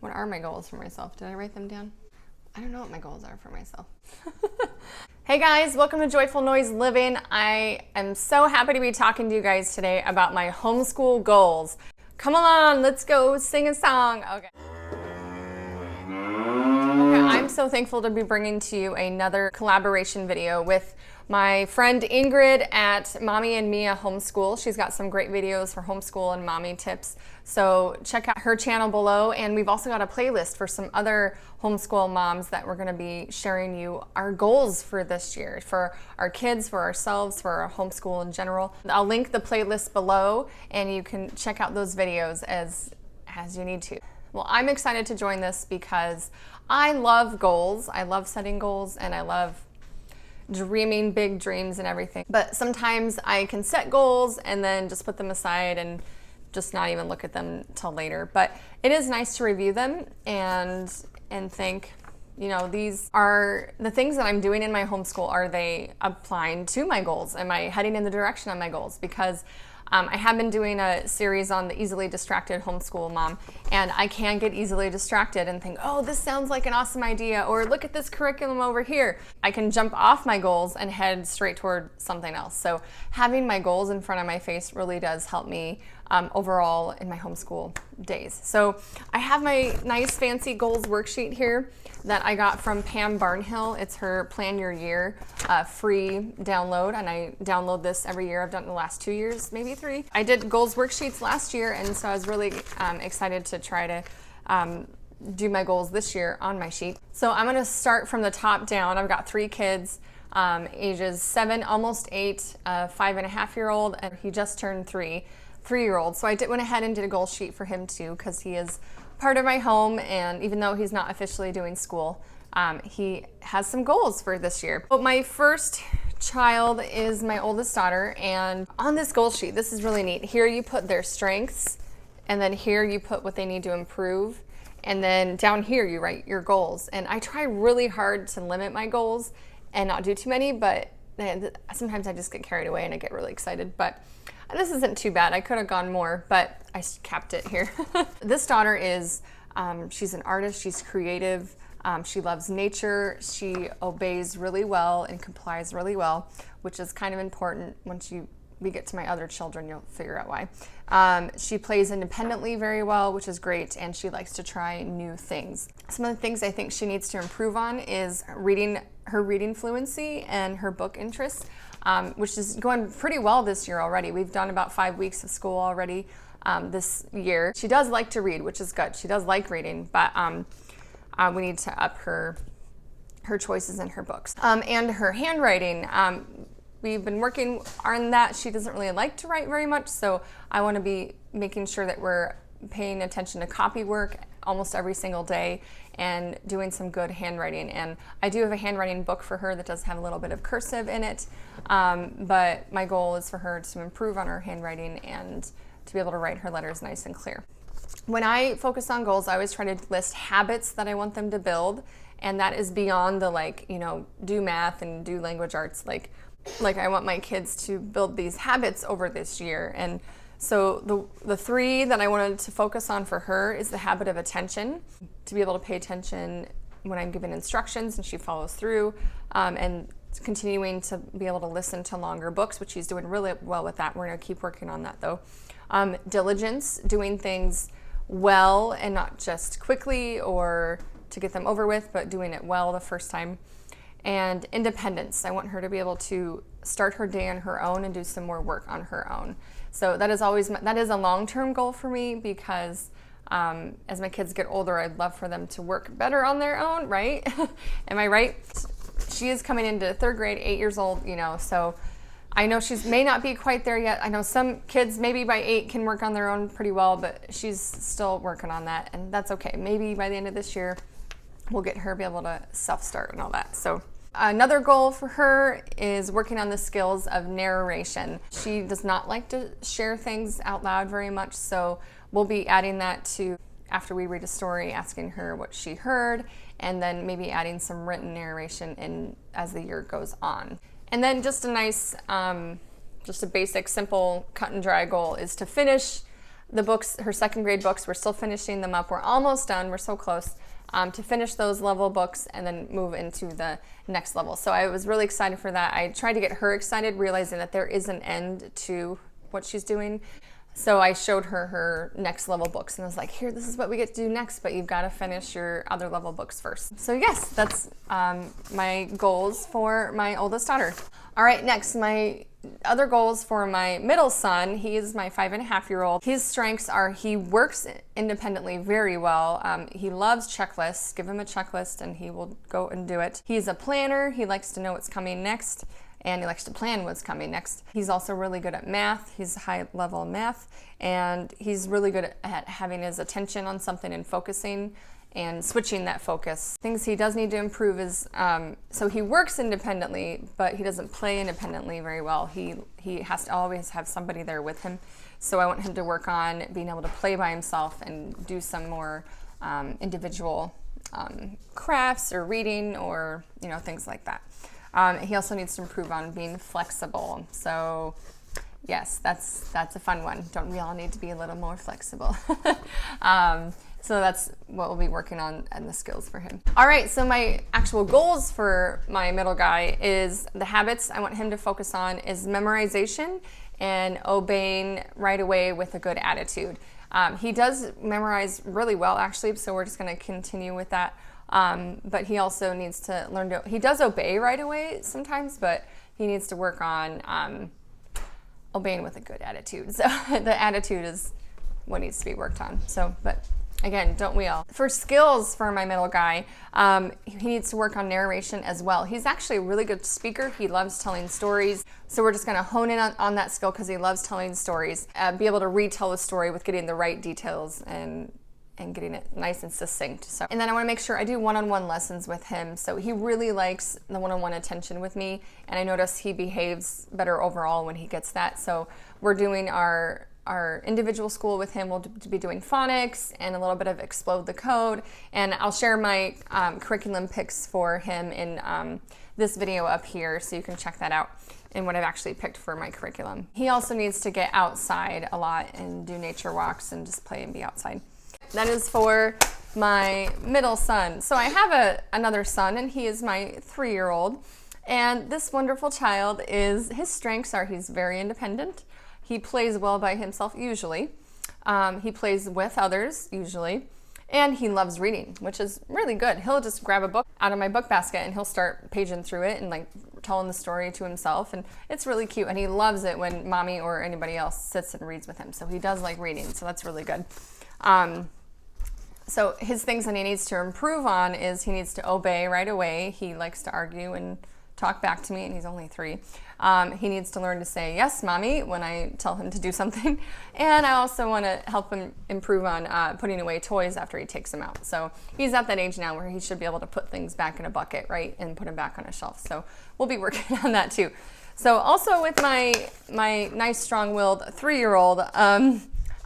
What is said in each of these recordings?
What are my goals for myself? Did I write them down? I don't know what my goals are for myself. Hey guys, welcome to Joyful Noise Living. I am so happy to be talking to you guys today about my homeschool goals. Come along, let's go sing a song. Okay, I'm so thankful to be bringing to you another collaboration video with my friend Ingrid at Mommy and Mia Homeschool. She's got some great videos for homeschool and mommy tips. So check out her channel below. And we've also got a playlist for some other homeschool moms that we're gonna be sharing you our goals for this year, for our kids, for ourselves, for our homeschool in general. I'll link the playlist below and you can check out those videos as you need to. Well, I'm excited to join this because I love goals. I love setting goals and I love dreaming big dreams and everything. But sometimes I can set goals and then just put them aside and just not even look at them till later. But it is nice to review them and think, you know, these are the things that I'm doing in my homeschool. Are they applying to my goals? Am I heading in the direction of my goals? Because I have been doing a series on the easily distracted homeschool mom, and I can get easily distracted and think, oh, this sounds like an awesome idea, or look at this curriculum over here. I can jump off my goals and head straight toward something else. So having my goals in front of my face really does help me overall in my homeschool days. So I have my nice fancy goals worksheet here that I got from Pam Barnhill. It's her Plan Your Year free download, and I download this every year. I've done it the last 2 years, maybe 3. I did goals worksheets last year, and so I was really excited to try to do my goals this year on my sheet. So I'm gonna start from the top down. I've got 3 kids, ages 7, almost 8, a 5.5-year-old, and he just turned 3-year-old. So I went ahead and did a goal sheet for him too, because he is part of my home, and even though he's not officially doing school, he has some goals for this year. But my first child is my oldest daughter, and on this goal sheet, this is really neat. Here you put their strengths, and then here you put what they need to improve, and then down here you write your goals. And I try really hard to limit my goals and not do too many, but sometimes I just get carried away and I get really excited. But this isn't too bad. I could have gone more, but I capped it here. This daughter is, she's an artist, she's creative, she loves nature, she obeys really well and complies really well, which is kind of important. Once we get to my other children, you'll figure out why. She plays independently very well, which is great, and she likes to try new things. Some of the things I think she needs to improve on is her reading fluency and her book interests, which is going pretty well this year already. We've done about 5 weeks of school already this year. She does like to read, which is good. She does like reading, but we need to up her choices in her books. And her handwriting, we've been working on that. She doesn't really like to write very much, so I want to be making sure that we're paying attention to copy work almost every single day and doing some good handwriting. And I do have a handwriting book for her that does have a little bit of cursive in it, but my goal is for her to improve on her handwriting and to be able to write her letters nice and clear. When I focus on goals, I always try to list habits that I want them to build, and that is beyond the do math and do language arts. Like I want my kids to build these habits over this year. And so the 3 that I wanted to focus on for her is the habit of attention, to be able to pay attention when I'm giving instructions and she follows through, and continuing to be able to listen to longer books, which she's doing really well with that. We're going to keep working on that though. Diligence, doing things well and not just quickly or to get them over with, but doing it well the first time. And independence. I want her to be able to start her day on her own and do some more work on her own. So that is a long-term goal for me, because as my kids get older, I'd love for them to work better on their own, right? Am I right? She is coming into 3rd grade, 8 years old, so I know she may not be quite there yet. I know some kids maybe by 8 can work on their own pretty well, but she's still working on that, and that's okay. Maybe by the end of this year, we'll get her to be able to self-start and all that. So another goal for her is working on the skills of narration. She does not like to share things out loud very much, so we'll be adding that to, after we read a story, asking her what she heard, and then maybe adding some written narration in as the year goes on. And then just a nice, just a basic, simple, cut and dry goal is to finish the books, her second grade books, we're still finishing them up. We're almost done. We're so close to finish those level books and then move into the next level. So I was really excited for that. I tried to get her excited, realizing that there is an end to what she's doing. So I showed her her next level books and I was like, here, this is what we get to do next, but you've got to finish your other level books first. So yes, that's my goals for my oldest daughter. All right, next, my other goals for my middle son. He is my 5.5-year-old. His strengths are he works independently very well. He loves checklists. Give him a checklist and he will go and do it. He's a planner. He likes to know what's coming next, and he likes to plan what's coming next. He's also really good at math. He's high level math, and he's really good at having his attention on something and focusing and switching that focus. Things he does need to improve is, so he works independently, but he doesn't play independently very well. He has to always have somebody there with him. So I want him to work on being able to play by himself and do some more individual crafts or reading or, things like that. He also needs to improve on being flexible. So yes, that's a fun one. Don't we all need to be a little more flexible? So that's what we'll be working on and the skills for him. All right, so my actual goals for my middle guy is the habits I want him to focus on is memorization and obeying right away with a good attitude. He does memorize really well, actually, so we're just going to continue with that. But he also needs to learn he does obey right away sometimes, but he needs to work on obeying with a good attitude. So the attitude is what needs to be worked on. So, but again, don't we all? For skills for my middle guy, he needs to work on narration as well. He's actually a really good speaker. He loves telling stories. So we're just going to hone in on that skill because he loves telling stories. Be able to retell the story with getting the right details and getting it nice and succinct. So, and then I want to make sure I do one-on-one lessons with him. So he really likes the one-on-one attention with me, and I notice he behaves better overall when he gets that. So we're doing our individual school with him. We'll be doing phonics and a little bit of Explode the Code, and I'll share my curriculum picks for him in this video up here, so you can check that out and what I've actually picked for my curriculum. He also needs to get outside a lot and do nature walks and just play and be outside. That is for my middle son. So I have another son, and he is my 3-year-old. And this wonderful child his strengths are he's very independent. He plays well by himself usually. He plays with others usually. And he loves reading, which is really good. He'll just grab a book out of my book basket and he'll start paging through it and like telling the story to himself. And it's really cute. And he loves it when mommy or anybody else sits and reads with him. So he does like reading. So that's really good. So his things that he needs to improve on is he needs to obey right away. He likes to argue and talk back to me, and he's only 3. He needs to learn to say, yes, mommy, when I tell him to do something. And I also want to help him improve on putting away toys after he takes them out. So he's at that age now where he should be able to put things back in a bucket, right, and put them back on a shelf. So we'll be working on that too. So also with my nice, strong-willed 3-year-old,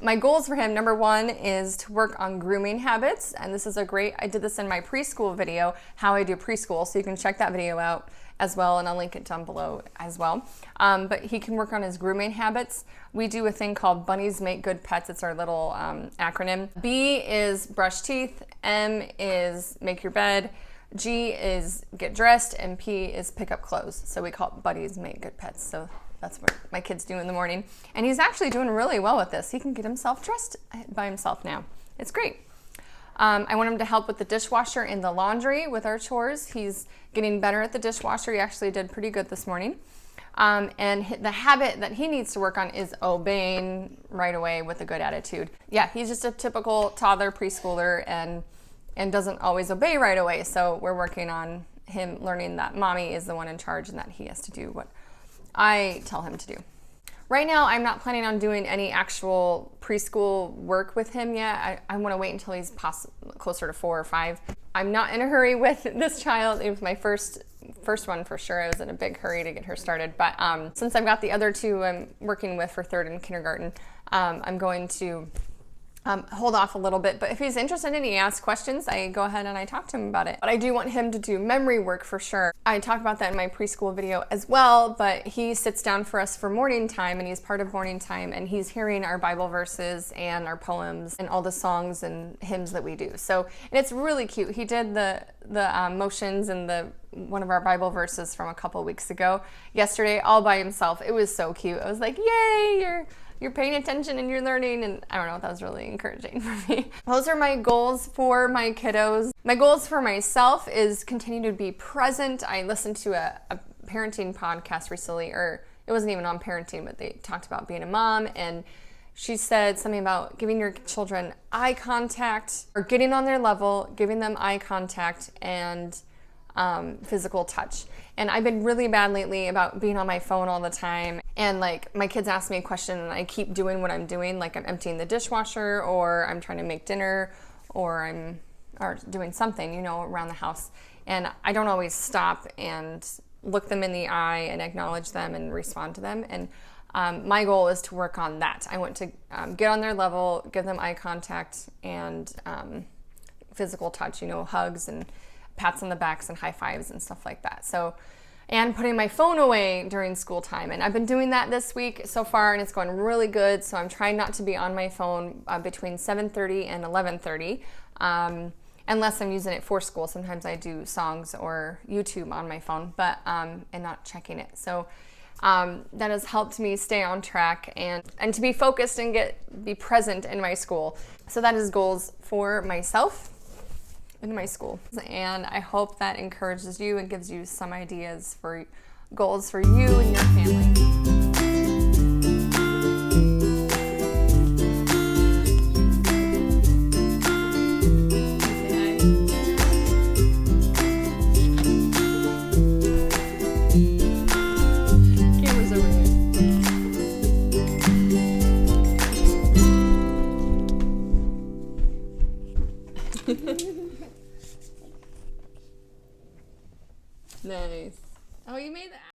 my goals for him, number 1 is to work on grooming habits. And this is I did this in my preschool video, how I do preschool. So you can check that video out as well, and I'll link it down below as well. But he can work on his grooming habits. We do a thing called Bunnies Make Good Pets. It's our little acronym. B is brush teeth, M is make your bed, G is get dressed, and P is pick up clothes. So we call it Buddies Make Good Pets. So that's what my kids do in the morning. And he's actually doing really well with this. He can get himself dressed by himself now. It's great. I want him to help with the dishwasher and the laundry with our chores. He's getting better at the dishwasher. He actually did pretty good this morning. And the habit that he needs to work on is obeying right away with a good attitude. Yeah, he's just a typical toddler preschooler and doesn't always obey right away. So we're working on him learning that mommy is the one in charge and that he has to do what I tell him to do. Right now, I'm not planning on doing any actual preschool work with him yet. I want to wait until he's closer to 4 or 5. I'm not in a hurry with this child. It was my first one for sure. I was in a big hurry to get her started. But since I've got the other 2 I'm working with for 3rd and kindergarten, I'm going to hold off a little bit. But if he's interested and he asks questions, I go ahead and I talk to him about it. But I do want him to do memory work for sure. I talk about that in my preschool video as well, but he sits down for us for morning time, and he's part of morning time, and he's hearing our Bible verses and our poems and all the songs and hymns that we do. So, and it's really cute. He did the motions and one of our Bible verses from a couple weeks ago yesterday all by himself. It was so cute. I was like, yay, you're paying attention and you're learning, and I don't know, that was really encouraging for me. Those are my goals for my kiddos. My goals for myself is continue to be present. I listened to a parenting podcast recently, or it wasn't even on parenting, but they talked about being a mom, and she said something about giving your children eye contact, or getting on their level, giving them eye contact, and physical touch. And I've been really bad lately about being on my phone all the time. And like my kids ask me a question and I keep doing what I'm doing, like I'm emptying the dishwasher, or I'm trying to make dinner, or I'm doing something, you know, around the house. And I don't always stop and look them in the eye and acknowledge them and respond to them. And my goal is to work on that. I want to get on their level, give them eye contact and physical touch, you know, hugs and pats on the backs and high fives and stuff like that. So, and putting my phone away during school time. And I've been doing that this week so far, and it's going really good. So I'm trying not to be on my phone between 7:30 and 11:30, unless I'm using it for school. Sometimes I do songs or YouTube on my phone, but and not checking it. So that has helped me stay on track and to be focused and be present in my school. So that is goals for myself in my school. And I hope that encourages you and gives you some ideas for goals for you and your family. Camera's over here. Nice. Oh, you made that.